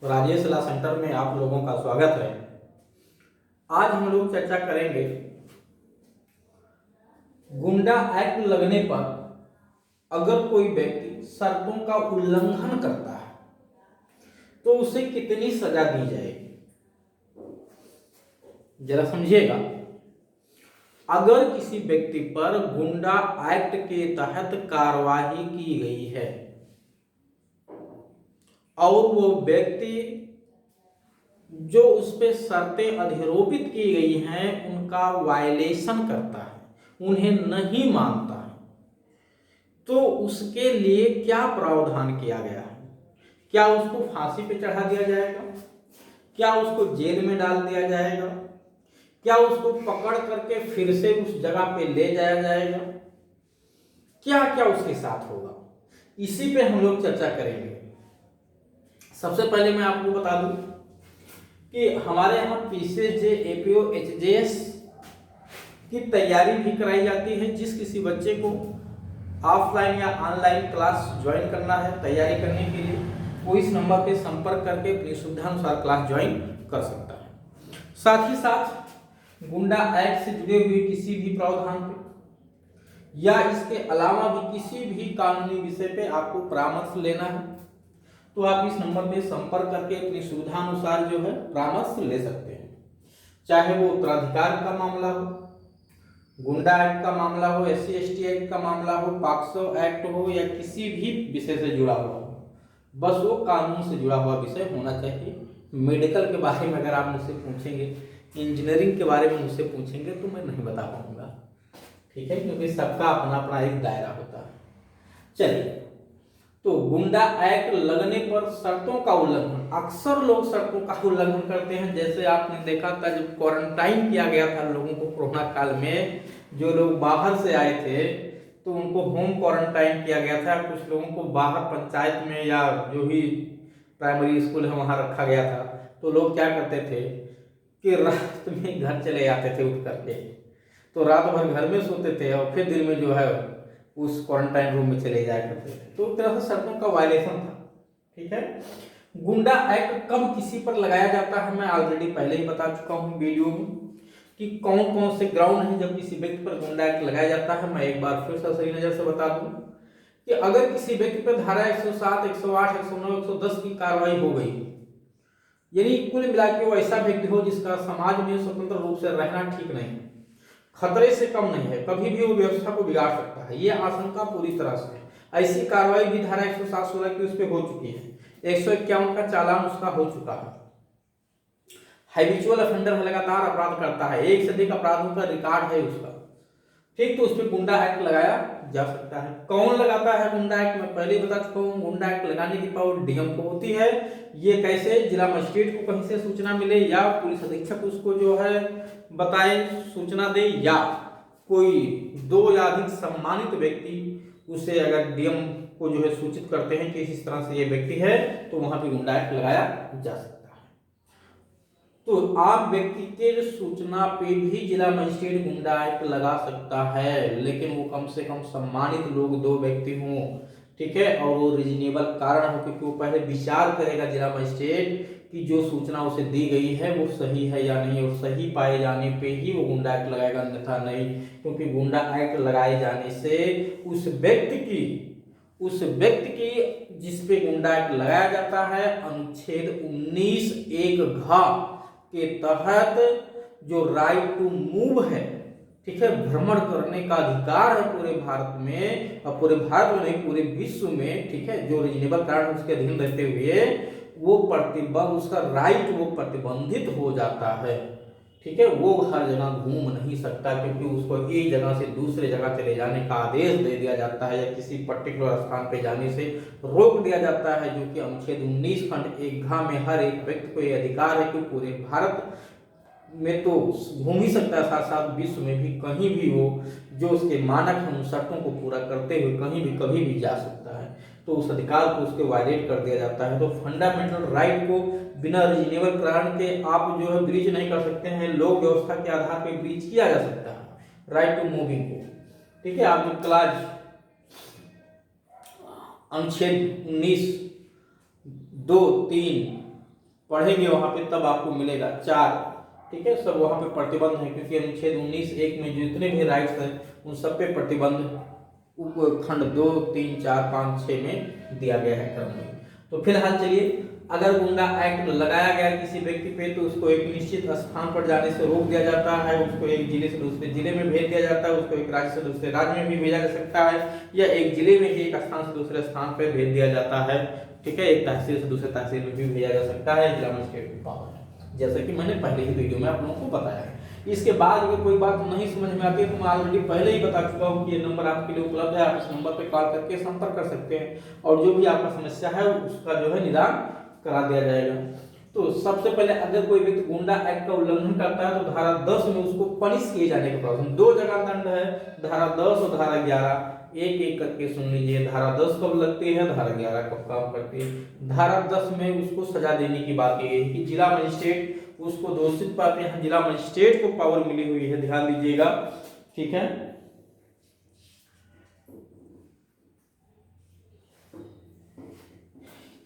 राजेश ला centre में आप लोगों का स्वागत है। आज हम लोग चर्चा करेंगे गुंडा एक्ट लगने पर अगर कोई व्यक्ति शर्तों का उल्लंघन करता है तो उसे कितनी सजा दी जाएगी। जरा समझिएगा, अगर किसी व्यक्ति पर गुंडा एक्ट के तहत कार्रवाई की गई है और वो व्यक्ति जो उस पे शर्तें अधिरोपित की गई हैं उनका वायलेशन करता है, उन्हें नहीं मानता है, तो उसके लिए क्या प्रावधान किया गया है। क्या उसको फांसी पे चढ़ा दिया जाएगा? क्या उसको जेल में डाल दिया जाएगा? क्या उसको पकड़ करके फिर से उस जगह पे ले जाया जाएगा? क्या क्या उसके साथ होगा, इसी पे हम लोग चर्चा करेंगे। सबसे पहले मैं आपको बता दूं कि हमारे यहाँ पीसीएसजे, एपीओ, एचजेएस की तैयारी भी कराई जाती है। जिस किसी बच्चे को ऑफलाइन या ऑनलाइन क्लास ज्वाइन करना है तैयारी करने के लिए, वो इस नंबर पे संपर्क करके अपनी सुविधानुसार क्लास ज्वाइन कर सकता है। साथ ही साथ गुंडा एक्ट से जुड़े हुए किसी भी प्रावधान पे या इसके अलावा भी किसी भी कानूनी विषय पे आपको परामर्श लेना है तो आप इस नंबर पे संपर्क करके अपनी सुविधा अनुसार जो है परामर्श ले सकते हैं। चाहे वो उत्तराधिकार का मामला हो, गुंडा एक्ट का मामला हो, एससी एसटी एक्ट का मामला हो, पॉक्सो एक्ट हो या किसी भी विषय से जुड़ा हुआ हो, बस वो कानून से जुड़ा हुआ विषय होना चाहिए। मेडिकल के बारे में अगर आप मुझसे पूछेंगे, इंजीनियरिंग के बारे में मुझसे पूछेंगे तो मैं नहीं बता पाऊंगा, ठीक है, क्योंकि सबका अपना अपना एक दायरा होता है। चलिए, तो गुंडा एक्ट लगने पर शर्तों का उल्लंघन, अक्सर लोग शर्तों का उल्लंघन करते हैं। जैसे आपने देखा था जब क्वारंटाइन किया गया था लोगों को कोरोना काल में, जो लोग बाहर से आए थे तो उनको होम क्वारंटाइन किया गया था। कुछ लोगों को बाहर पंचायत में या जो भी प्राइमरी स्कूल है वहां रखा गया था। तो लोग क्या करते थे कि रात में घर चले जाते थे उठ करके, तो रात भर घर में सोते थे और फिर दिन में जो है उस क्वारंटाइन रूम में चले जाया करते थे। तो एक तरह से शर्तों का वायलेशन था, ठीक है। गुंडा एक्ट कब किसी पर लगाया जाता है मैं ऑलरेडी पहले ही बता चुका हूं वीडियो में कि कौन कौन से ग्राउंड हैं जब किसी व्यक्ति पर गुंडा एक्ट लगाया जाता है। मैं एक बार फिर से सही नजर से बता दूं कि अगर किसी व्यक्ति पर धारा 107, 108, 109, 110 की कार्रवाई हो गई, यानी कुल मिला के वो ऐसा व्यक्ति हो जिसका समाज में स्वतंत्र रूप से रहना ठीक नहीं, खतरे से कम नहीं है, कभी भी वो व्यवस्था को बिगाड़ सकता है, ये आशंका पूरी तरह से है, ऐसी कार्रवाई भी धारा 107-16 की उस पर हो चुकी है। 151 का चालान उसका हो चुका है। हैबिचुअल ऑफेंडर है, लगातार अपराध करता है, एक से अधिक अपराधों का रिकॉर्ड है उसका, ठीक। तो उस पर गुंडा एक्ट लगाया जा सकता है। कौन लगाता है गुंडा एक्ट? मैं पहले बता चुका हूँ, गुंडा एक्ट लगाने की पावर डीएम को होती है। ये कैसे? जिला मजिस्ट्रेट को कहीं से सूचना मिले या पुलिस अधीक्षक उसको जो है बताए, सूचना दे, या कोई दो या अधिक सम्मानित व्यक्ति उसे अगर डीएम को जो है सूचित करते हैं कि इस तरह से ये व्यक्ति है, तो वहां पे गुंडा एक्ट लगाया जा सकता है। तो आप व्यक्ति के सूचना पे भी जिला मजिस्ट्रेट गुंडा एक्ट लगा सकता है, लेकिन वो कम से कम सम्मानित लोग दो व्यक्ति हों, ठीक है, और वो रीजनेबल कारण हो, क्योंकि वो पहले विचार करेगा जिला मजिस्ट्रेट कि जो सूचना उसे दी गई है वो सही है या नहीं, और सही पाए जाने पे ही वो गुंडा एक्ट लगाएगा, अन्यथा नहीं। क्योंकि गुंडा एक्ट लगाए जाने से उस व्यक्ति की जिस पे गुंडा एक्ट लगाया जाता है, अनुच्छेद 19(1) के तहत जो राइट टू मूव है, ठीक है, भ्रमण करने का अधिकार है पूरे भारत में, और पूरे भारत में नहीं पूरे विश्व में, ठीक है, जो रीजनेबल कारण उसके अधीन रहते हुए वो प्रतिबंध, उसका राइट वो प्रतिबंधित हो जाता है, ठीक है। वो हर जगह घूम नहीं सकता, क्योंकि उसको एक जगह से दूसरे जगह चले जाने का आदेश दे दिया जाता है या किसी पर्टिकुलर स्थान पे जाने से रोक दिया जाता है, जो कि अनुच्छेद 19 खंड 1 में हर एक व्यक्ति को यह अधिकार है कि पूरे भारत में तो घूम ही सकता है, साथ साथ विश्व में भी कहीं भी वो जो उसके मानक हैं उन शर्तों को पूरा करते हुए कहीं भी कभी भी जा सकता है। तो उस अधिकार को उसके वायलेट कर दिया जाता है। तो फंडामेंटल राइट को बिना रीजनेबल कारण के आप जो है ब्रीच नहीं कर सकते हैं। लोक व्यवस्था के आधार पर ब्रीच किया जा सकता है राइट टू मूविंग को, ठीक है। आप जो क्लास अनुच्छेद 19(2), 3 पढ़ेंगे वहां पे तब आपको मिलेगा 4। ठीक है, सब वहां पे प्रतिबंध है, क्योंकि अनुच्छेद 19(1) में जितने भी राइट्स हैं उन सब पे प्रतिबंध खंड 2, 3, 4, 5, 6 में दिया गया है क्रम में। तो फिलहाल चलिए, अगर गुंडा एक्ट लगाया गया किसी व्यक्ति पे तो उसको एक निश्चित स्थान पर जाने से रोक दिया जाता है, उसको एक जिले से दूसरे जिले में भेज दिया जाता है, उसको एक राज्य से दूसरे राज्य में भी भेजा जा सकता है, या एक जिले में ही एक स्थान से दूसरे स्थान पर भेज दिया जाता है। ठीक है, एक तहसील से दूसरे तहसील में भी भेजा जा सकता है, जिला मजिस्ट्रेट की पावर है, जैसा कि मैंने पहले ही वीडियो में आप लोगों को बताया है। इसके बाद अगर कोई बात नहीं समझ में आती है तो मैं ऑलरेडी पहले ही बता चुका हूँ कि ये नंबर आपके लिए उपलब्ध है, आप इस नंबर पे कॉल करके संपर्क कर सकते हैं और जो भी आपका समस्या है उसका जो है निदान करा दिया जाएगा। तो सबसे पहले अगर कोई व्यक्ति गुंडा एक्ट का उल्लंघन करता है तो धारा 10 में उसको पनिश किए जाने का प्रावधान, 2 जगह दंड है, धारा 10 और धारा 11। एक एक करके सुन लीजिए, धारा 10 कब लगती है, धारा 11 कब काम करती है। धारा 10 में उसको सजा देने की बात ये है कि जिला मजिस्ट्रेट उसको दोषित पाते हैं, जिला मजिस्ट्रेट को पावर मिली हुई है, ध्यान दीजिएगा। ठीक है,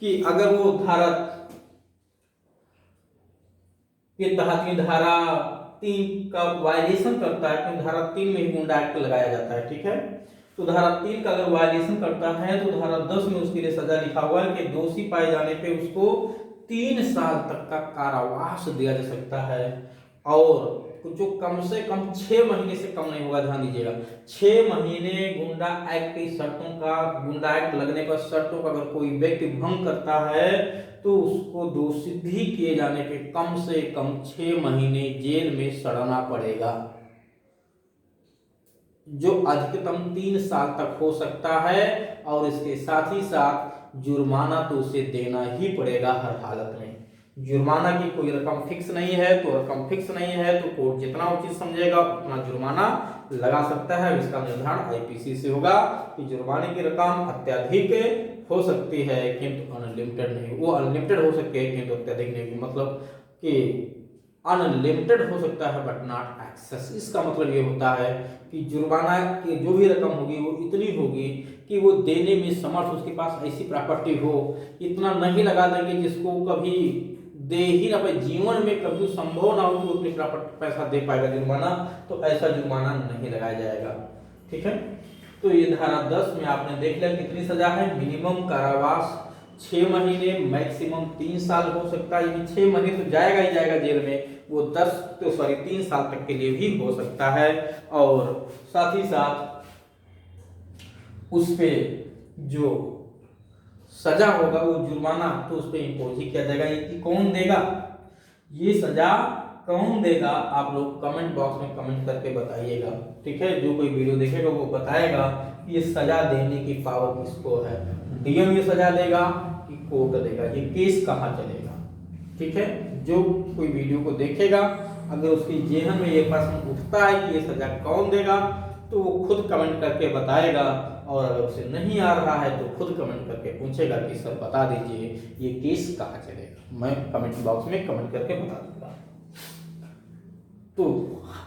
कि अगर वो धारा के तहत धारा 3 का वायलेशन करता है तो धारा 3 में ही गुंडा एक्ट लगाया जाता है। ठीक है, तो धारा 3 का अगर वायलेशन करता है तो धारा 10 में उसके लिए सजा लिखा हुआ है कि दोषी पाए जाने पे उसको 3 साल तक का कारावास दिया जा सकता है, और जो कम से कम 6 महीने से कम नहीं होगा, ध्यान दीजिएगा। 6 महीने गुंडा एक्ट की शर्तों का, गुंडा एक्ट लगने पर शर्तों का अगर कोई व्यक्ति भंग करता है तो उसको दोषी भी किए जाने पे कम से कम 6 महीने जेल में सड़ना पड़ेगा, जो अधिकतम 3 साल तक हो सकता है, और इसके साथ ही साथ जुर्माना तो उसे देना ही पड़ेगा हर हालत में। जुर्माना की कोई रकम फिक्स नहीं है, तो रकम फिक्स नहीं है तो कोर्ट जितना उचित समझेगा उतना जुर्माना लगा सकता है। इसका निर्धारण आईपीसी से होगा कि जुर्माने की रकम अत्यधिक हो सकती है किंतु अनलिमिटेड नहीं, वो अनलिमिटेड हो सकती है किंतु अत्यधिक नहीं, मतलब कि अनलिमिटेड हो सकता है बट नॉट एक्सेस। इसका मतलब ये होता है कि जुर्माना की जो भी रकम होगी वो इतनी होगी कि वो देने में समर्थ, उसके पास ऐसी प्रॉपर्टी हो, इतना नहीं लगा देंगे जिसको कभी दे ही ना पाए, जीवन में कभी संभव ना हो कि उतनी प्रॉपर्टी पैसा दे पाएगा जुर्माना, तो ऐसा जुर्माना नहीं लगाया जाएगा। ठीक है, तो ये धारा 10 में आपने देख लिया कितनी सजा है, मिनिमम कारावास 6 महीने, मैक्सिमम 3 साल हो सकता है। 6 महीने तो जाएगा ही जाएगा जेल में, वो 3 साल तक के लिए भी हो सकता है, और साथ ही साथ उस पे जो सजा होगा वो जुर्माना तो उस पर इम्पोज ही किया जाएगा। ये कौन देगा, ये सजा कौन देगा, आप लोग कमेंट बॉक्स में कमेंट करके बताइएगा। ठीक है, जो कोई वीडियो देखेगा वो बताएगा कि ये सजा देने की पावर किसको है, डीएम ये सजा देगा कि कोर्ट देगा, ये केस कहाँ चलेगा। ठीक है, जो कोई वीडियो को देखेगा अगर उसकी जेहन में ये प्रश्न उठता है कि ये सजा कौन देगा तो वो खुद कमेंट करके बताएगा, और अगर उसे नहीं आ रहा है तो खुद कमेंट करके पूछेगा कि सर बता दीजिए ये केस कहाँ चलेगा, मैं कमेंट बॉक्स में कमेंट करके बता दूंगा। तो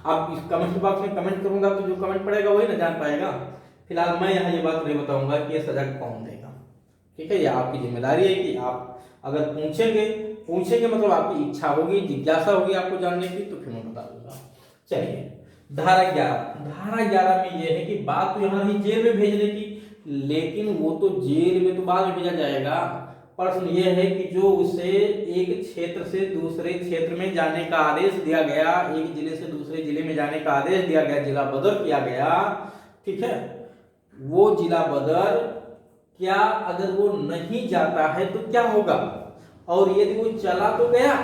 आप इस कमेंट बॉक्स में कमेंट करूंगा तो जो कमेंट पड़ेगा वही ना जान पाएगा। फिलहाल मैं यहाँ ये बात नहीं बताऊंगा कि ये सजा कौन देगा। ठीक है, ये आपकी जिम्मेदारी है कि आप अगर पूछेंगे मतलब आपकी इच्छा होगी, जिज्ञासा होगी आपको जानने की, तो फिर मैं बता दूंगा। चलिए, धारा 11 में यह है कि बात तो यहाँ रही जेल में भेजने की, लेकिन वो तो जेल में तो बाद में भेजा जाएगा। प्रश्न यह है कि जो उसे एक क्षेत्र से दूसरे क्षेत्र में जाने का आदेश दिया गया, एक जिले से दूसरे जिले में जाने का आदेश दिया गया, जिला बदर किया गया, ठीक है, वो जिला बदर क्या अगर वो नहीं जाता है तो क्या होगा, और यदि वो चला तो गया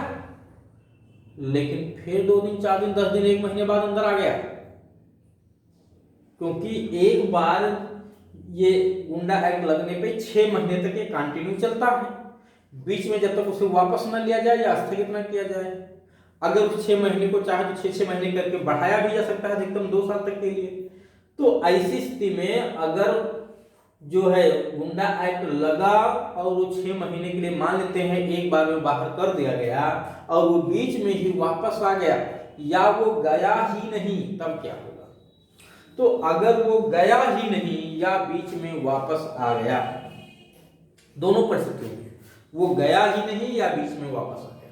लेकिन फिर 2 दिन 4 दिन 10 दिन 1 महीने बाद अंदर आ गया, क्योंकि एक बार ये गुंडा एक्ट लगने पे 6 महीने तक ये कंटिन्यू चलता है, बीच में जब तक उसे वापस न लिया जाए या स्थगित न किया जाए। अगर उस 6 महीने को चाहे तो 6 महीने करके बढ़ाया भी जा सकता है अधिकतम 2 साल तक के लिए। तो ऐसी स्थिति में अगर जो है गुंडा एक्ट लगा और वो 6 महीने के लिए मान लेते हैं एक बार में बाहर कर दिया गया और वो बीच में ही वापस आ गया या वो गया ही नहीं, तब क्या होगा। तो अगर वो गया ही नहीं या बीच में वापस आ गया, दोनों परिस्थितियों में वो गया ही नहीं या बीच में वापस आ गया,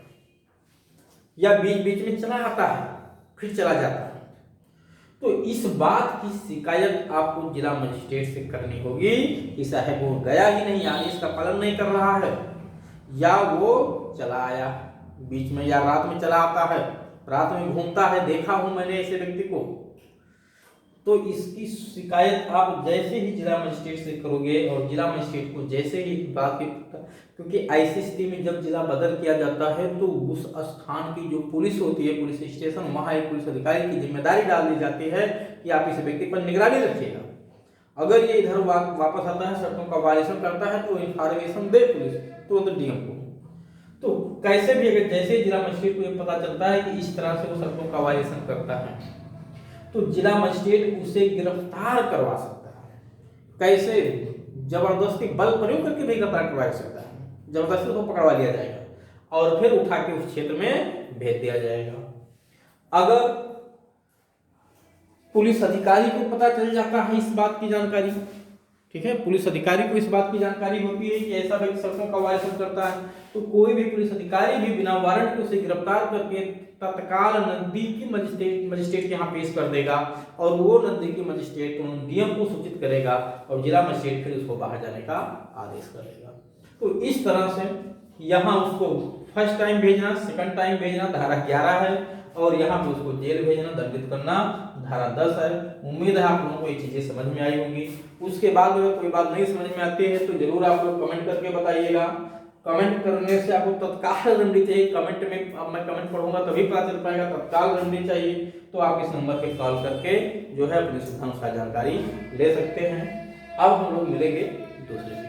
या बीच बीच में चला आता है फिर चला जाता है, तो इस बात की शिकायत आपको जिला मजिस्ट्रेट से करनी होगी कि साहब वो गया ही नहीं, यानी इसका पालन नहीं कर रहा है, या वो चला आया बीच में, या रात में चला आता है, रात में घूमता है, देखा हूं मैंने ऐसे व्यक्ति को। तो इसकी शिकायत आप जैसे ही जिला मजिस्ट्रेट से करोगे, और जिला मजिस्ट्रेट को जैसे ही बात की, क्योंकि ऐसी स्थिति में जब जिला बदल किया जाता है तो उस स्थान की जो पुलिस होती है, पुलिस स्टेशन, वहाँ एक पुलिस अधिकारी की जिम्मेदारी डाल दी जाती है कि आप इस व्यक्ति पर निगरानी रखिएगा। अगर ये इधर वापस आता है, शर्तों का वायलेशन करता है, तो इंफॉर्मेशन दे पुलिस तुरंत डीएम को। तो कैसे भी अगर जैसे जिला मजिस्ट्रेट को ये पता चलता है कि इस तरह से वो शर्तों का वायलेशन करता है, तो जिला मजिस्ट्रेट उसे गिरफ्तार करवा सकता है। कैसे? जबरदस्ती बल प्रयोग करके भी गिरफ्तार करवा सकता है, जबरदस्ती उसको पकड़वा लिया जाएगा और फिर उठा के उस क्षेत्र में भेज दिया जाएगा। अगर पुलिस अधिकारी को पता चल जाता है इस बात की जानकारी, ठीक है, पुलिस अधिकारी को इस बात की जानकारी होती है कि ऐसा व्यक्ति शर्तों का वायलेशन करता है, तो कोई भी पुलिस अधिकारी भी बिना वारंट के उसे गिरफ्तार करके तत्काल नजदीकी मजिस्ट्रेट के यहाँ पेश कर देगा, और वो नजदीकी मजिस्ट्रेट डीएम को सूचित करेगा और जिला मजिस्ट्रेट फिर उसको बाहर जाने का आदेश करेगा। तो इस तरह से यहाँ उसको फर्स्ट टाइम भेजना, सेकंड टाइम भेजना धारा 11 है, और यहाँ पे उसको जेल भेजना, दंडित करना धारा 10 है। उम्मीद है आप लोगों को ये चीजें समझ में आई होंगी। उसके बाद अगर कोई बात नहीं समझ में आती है तो जरूर आप लोग कमेंट करके बताइएगा। कमेंट करने से आपको तत्काल रेमेडी चाहिए, कमेंट में अब मैं कमेंट पढ़ूंगा तभी पता चल पाएगा, तत्काल रेमेडी चाहिए तो आप इस नंबर पे कॉल करके जो है अपनी सुविधानुसार जानकारी ले सकते हैं। अब हम लोग मिलेंगे दूसरे